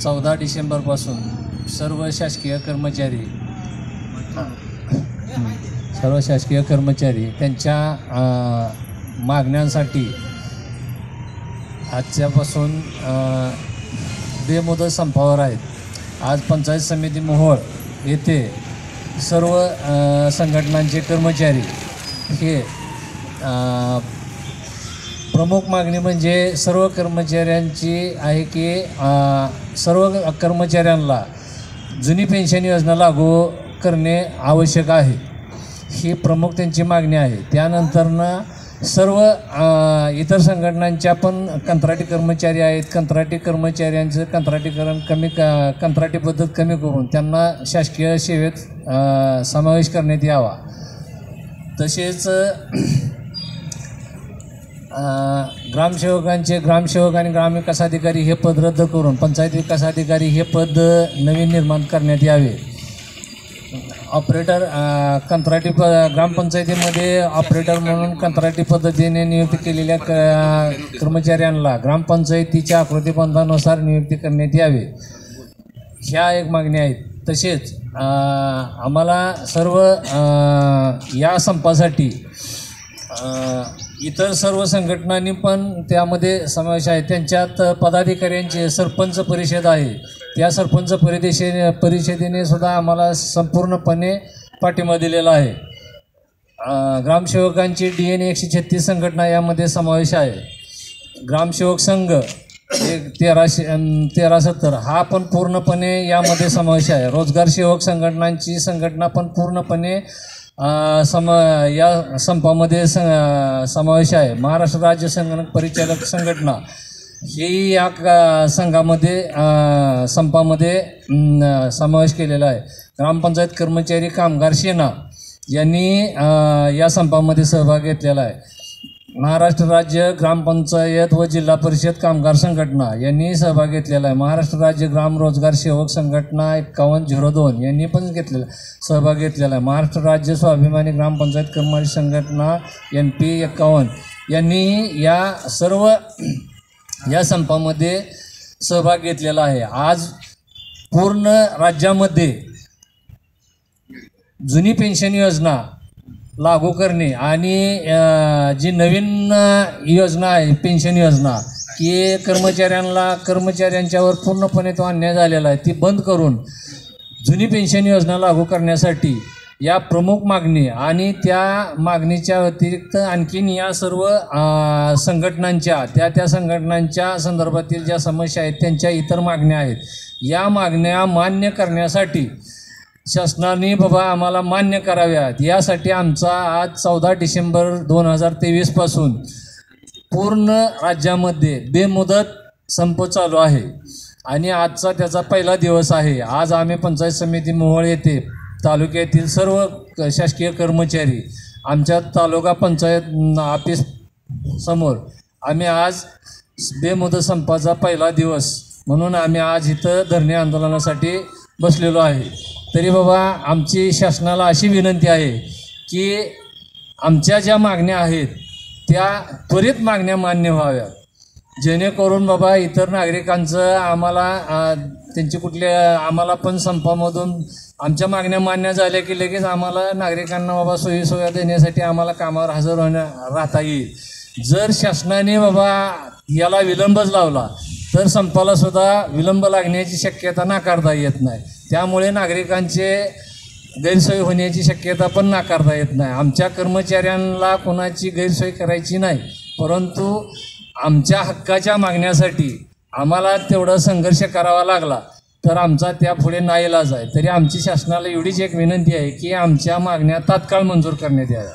14 डिसेंबरपासून सर्व शासकीय कर्मचारी त्यांच्या मागण्यांसाठी आजच्यापासून बेमुदत संपावर आहेत. आज पंचायत समिती मोहोळ येथे सर्व संघटनांचे कर्मचारी हे प्रमुख मागणी म्हणजे सर्व कर्मचाऱ्यांची आहे की सर्व कर्मचाऱ्यांना जुनी पेन्शन योजना लागू करणे आवश्यक आहे. ही प्रमुख त्यांची मागणी आहे. त्यानंतरनं सर्व इतर संघटनांच्या पण कंत्राटी कर्मचारी आहेत. कंत्राटी कर्मचाऱ्यांचं कंत्राटीकरण कंत्राटी पद्धत कमी करून त्यांना शासकीय सेवेत समावेश करण्यात यावा. तसेच ग्रामसेवक आणि ग्रामविकास अधिकारी हे पद रद्द करून पंचायत विकास अधिकारी हे पद नवीन निर्माण करण्यात यावे. ऑपरेटर कंत्राटी ग्रामपंचायतीमध्ये ऑपरेटर म्हणून कंत्राटी पद्धतीने नियुक्ती केलेल्या कर्मचाऱ्यांना ग्रामपंचायतीच्या आकृतीबंधानुसार नियुक्ती करण्यात यावे. ह्या एक मागण्या आहेत. तसेच आम्हाला सर्व या संपासाठी इतर सर्व संघटनांनी पण त्यामध्ये समावेश आहे. त्यांच्यात पदाधिकाऱ्यांचे सरपंच परिषद आहे. त्या सरपंच परिषदेने सुद्धा आम्हाला संपूर्णपणे पाठिंबा दिलेला आहे. ग्रामसेवकांची DNA 136 संघटना यामध्ये समावेश आहे. ग्रामसेवक संघ 1370 हा पण पूर्णपणे यामध्ये समावेश आहे. रोजगार सेवक संघटना पण पूर्णपणे या संपामध्ये समावेश आहे. महाराष्ट्र राज्य संगणक परिचालक संघटना ही या संघामध्ये संपामध्ये समावेश केलेला आहे. ग्रामपंचायत कर्मचारी कामगार सेना यांनी या संपामध्ये सहभाग घेतलेला आहे. महाराष्ट्र राज्य ग्रामपंचायत व जिल्हा परिषद कामगार संघटना यांनी सहभाग घेतलेला आहे. महाराष्ट्र राज्य ग्राम रोजगार सेवक संघटना 5102 यांनी पण सहभाग घेतलेला आहे. महाराष्ट्र राज्य स्वाभिमानी ग्रामपंचायत कर्मचारी संघटना NP 51 यांनी या संपामध्ये सहभाग घेतलेला आहे. आज पूर्ण राज्यामध्ये जुनी पेन्शन योजना लागू करणे आणि जी नवीन योजना आहे पेन्शन योजना की कर्मचाऱ्यांच्यावर पूर्णपणे तो अन्याय झालेला आहे ती बंद करून जुनी पेन्शन योजना लागू करण्यासाठी या प्रमुख मागणी आणि त्या मागणीच्या व्यतिरिक्त आणखीन या सर्व संघटनांच्या त्या संघटनांच्या संदर्भातील ज्या समस्या आहेत त्यांच्या इतर मागण्या आहेत. या मागण्या मान्य करण्यासाठी शासनाने बाबा आम्हाला मान्य कराव्यात यासाठी आमचा आज 14 डिसेंबर 2023 पासून पूर्ण राज्यामध्ये बेमुदत संप चालू आहे आणि आजचा त्याचा पहिला दिवस आहे. आज आम्ही पंचायत समिती मोहोळ येथे तालुक्यातील सर्व शासकीय कर्मचारी आमच्या तालुका पंचायत ऑफिस समोर आम्ही आज बेमुदत संपाचा पहिला दिवस म्हणून आम्ही आज इथं धरणे आंदोलनासाठी बसलेलो आहे. तरी बाबा आमची शासनाला अशी विनंती आहे की आमच्या ज्या मागण्या आहेत त्या त्वरित मागण्या मान्य व्हाव्यात जेणेकरून बाबा इतर नागरिकांचं आम्हाला पण संपामधून आमच्या मागण्या मान्य झाल्या की लगेच आम्हाला नागरिकांना बाबा सोयीसुविधा देण्यासाठी आम्हाला कामावर हजर राहता येईल. जर शासनाने बाबा याला विलंबच लावला तर संपाला सुद्धा विलंब लागण्याची शक्यता नाकारता येत नाही. त्यामुळे नागरिकांचे गैरसोय होण्याची शक्यता पण नाकारता येत नाही. आमच्या कर्मचाऱ्यांना कोणाची गैरसोय करायची नाही, परंतु आमच्या हक्काच्या मागण्यासाठी आम्हाला तेवढा संघर्ष करावा लागला तर आमचा त्यापुढे नाईलाज आहे. तरी आमची शासनाला एवढीच एक विनंती आहे की आमच्या मागण्या तात्काळ मंजूर करण्यात याव्या.